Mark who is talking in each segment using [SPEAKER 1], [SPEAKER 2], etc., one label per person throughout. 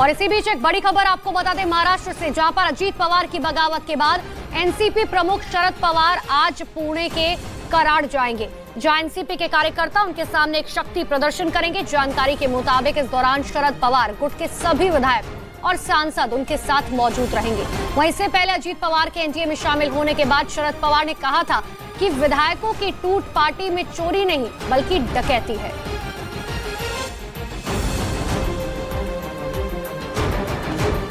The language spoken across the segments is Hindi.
[SPEAKER 1] और इसी बीच एक बड़ी खबर आपको बता दें महाराष्ट्र से, जहां पर अजीत पवार की बगावत के बाद एनसीपी प्रमुख शरद पवार आज पुणे के कराड़ जाएंगे, जहां एनसीपी के कार्यकर्ता उनके सामने एक शक्ति प्रदर्शन करेंगे। जानकारी के मुताबिक इस दौरान शरद पवार गुट के सभी विधायक और सांसद उनके साथ मौजूद रहेंगे। वहीं इससे पहले अजीत पवार के एनडीए में शामिल होने के बाद शरद पवार ने कहा था कि विधायकों की टूट पार्टी में चोरी नहीं बल्कि डकैती है।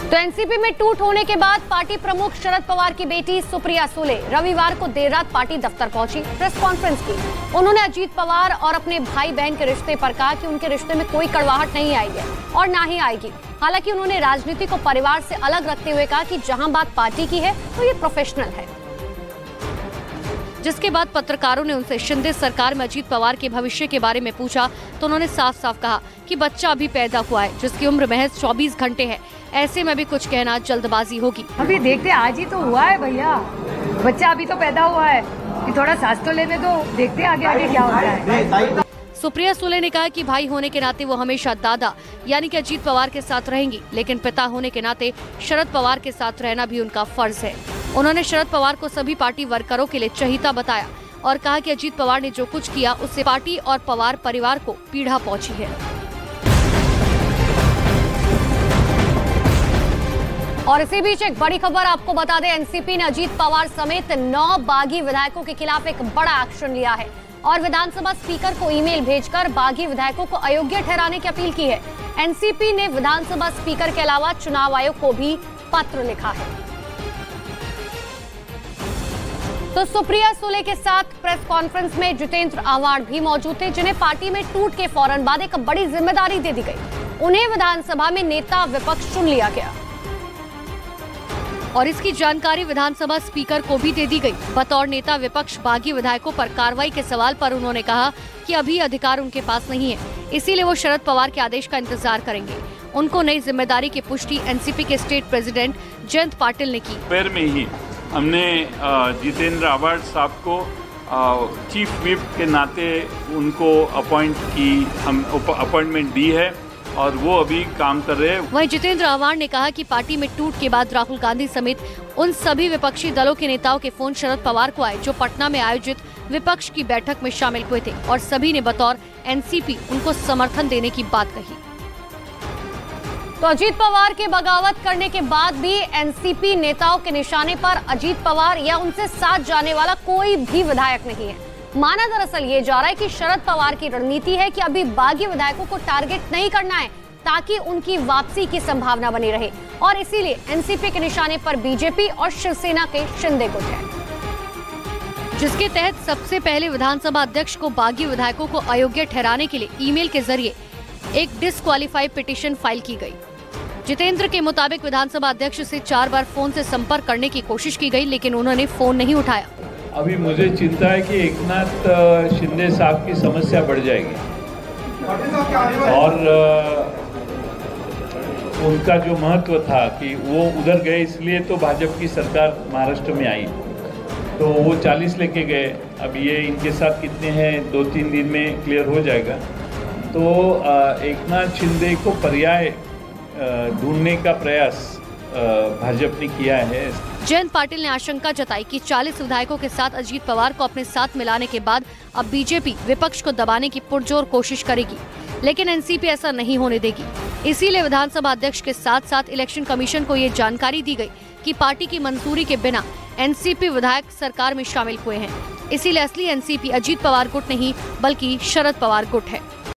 [SPEAKER 1] तो एनसीपी में टूट होने के बाद पार्टी प्रमुख शरद पवार की बेटी सुप्रिया सुले रविवार को देर रात पार्टी दफ्तर पहुंची, प्रेस कॉन्फ्रेंस की। उन्होंने अजीत पवार और अपने भाई बहन के रिश्ते पर कहा कि उनके रिश्ते में कोई कड़वाहट नहीं आई है और ना ही आएगी। हालांकि उन्होंने राजनीति को परिवार से अलग रखते हुए कहा कि जहां बात पार्टी की है तो ये प्रोफेशनल है। जिसके बाद पत्रकारों ने उनसे शिंदे सरकार में अजीत पवार के भविष्य के बारे में पूछा तो उन्होंने साफ साफ कहा कि बच्चा अभी पैदा हुआ है जिसकी उम्र महज 24 घंटे है, ऐसे में भी कुछ कहना जल्दबाजी होगी।
[SPEAKER 2] अभी देखते, आज ही तो हुआ है भैया, बच्चा अभी तो पैदा हुआ है, थोड़ा सांस तो लेने दो, देखते आगे आगे क्या होता है।
[SPEAKER 1] सुप्रिया सुले ने कहा कि भाई होने के नाते वो हमेशा दादा यानी कि अजीत पवार के साथ रहेंगी, लेकिन पिता होने के नाते शरद पवार के साथ रहना भी उनका फर्ज है। उन्होंने शरद पवार को सभी पार्टी वर्करों के लिए चहीता बताया और कहा कि अजीत पवार ने जो कुछ किया उससे पार्टी और पवार परिवार को पीड़ा पहुंची है। और इसी बीच एक बड़ी खबर आपको बता दें, एनसीपी ने अजीत पवार समेत 9 बागी विधायकों के खिलाफ एक बड़ा एक्शन लिया है और विधानसभा स्पीकर को ईमेल भेजकर बागी विधायकों को अयोग्य ठहराने की अपील की है। एनसीपी ने विधानसभा स्पीकर के अलावा चुनाव आयोग को भी पत्र लिखा है। तो सुप्रिया सुले के साथ प्रेस कॉन्फ्रेंस में जितेंद्र आव्हाड भी मौजूद थे, जिन्हें पार्टी में टूट के फौरन बाद एक बड़ी जिम्मेदारी दे दी गई। उन्हें विधानसभा में नेता विपक्ष चुन लिया गया और इसकी जानकारी विधानसभा स्पीकर को भी दे दी गई। बतौर नेता विपक्ष बागी विधायकों पर कार्रवाई के सवाल पर उन्होंने कहा कि अभी अधिकार उनके पास नहीं है, इसीलिए वो शरद पवार के आदेश का इंतजार करेंगे। उनको नई जिम्मेदारी की पुष्टि एनसीपी के स्टेट प्रेसिडेंट जयंत पाटिल ने की।
[SPEAKER 3] पैर में ही हमने जितेंद्र आव्हाड साहब को चीफ व्हिप के नाते उनको अपॉइंटमेंट दी है और वो अभी काम कर रहे हैं।
[SPEAKER 1] वहीं जितेंद्र आव्हाड ने कहा कि पार्टी में टूट के बाद राहुल गांधी समेत उन सभी विपक्षी दलों के नेताओं के फोन शरद पवार को आए जो पटना में आयोजित विपक्ष की बैठक में शामिल हुए थे और सभी ने बतौर एनसीपी उनको समर्थन देने की बात कही। तो अजीत पवार के बगावत करने के बाद भी एनसीपी नेताओं के निशाने पर अजीत पवार या उनसे साथ जाने वाला कोई भी विधायक नहीं है। माना दरअसल ये जा रहा है कि शरद पवार की रणनीति है कि अभी बागी विधायकों को टारगेट नहीं करना है ताकि उनकी वापसी की संभावना बनी रहे और इसीलिए एनसीपी के निशाने पर बीजेपी और शिवसेना के शिंदे गुट है, जिसके तहत सबसे पहले विधानसभा अध्यक्ष को बागी विधायकों को अयोग्य ठहराने के लिए ईमेल के जरिए एक डिस्क्वालीफाई पिटीशन फाइल की गई। जितेंद्र के मुताबिक विधानसभा अध्यक्ष से 4 बार फोन से संपर्क करने की कोशिश की गई, लेकिन उन्होंने फोन नहीं उठाया।
[SPEAKER 4] अभी मुझे चिंता है कि एकनाथ शिंदे साहब की समस्या बढ़ जाएगी और उनका जो महत्व था कि वो उधर गए, इसलिए तो भाजपा की सरकार महाराष्ट्र में आई, तो वो 40 लेके गए। अब ये इनके साथ कितने हैं 2-3 दिन में क्लियर हो जाएगा। तो एकनाथ शिंदे को पर्याय ढूंढने का प्रयास भाजपा ने किया है।
[SPEAKER 1] जयंत पाटिल ने आशंका जताई कि 40 विधायकों के साथ अजीत पवार को अपने साथ मिलाने के बाद अब बीजेपी विपक्ष को दबाने की पुरजोर कोशिश करेगी, लेकिन एनसीपी ऐसा नहीं होने देगी। इसीलिए विधानसभा अध्यक्ष के साथ साथ इलेक्शन कमीशन को ये जानकारी दी गई कि पार्टी की मंजूरी के बिना एनसीपी विधायक सरकार में शामिल हुए हैं। इसीलिए असली एनसीपी अजीत पवार गुट नहीं बल्कि शरद पवार गुट है।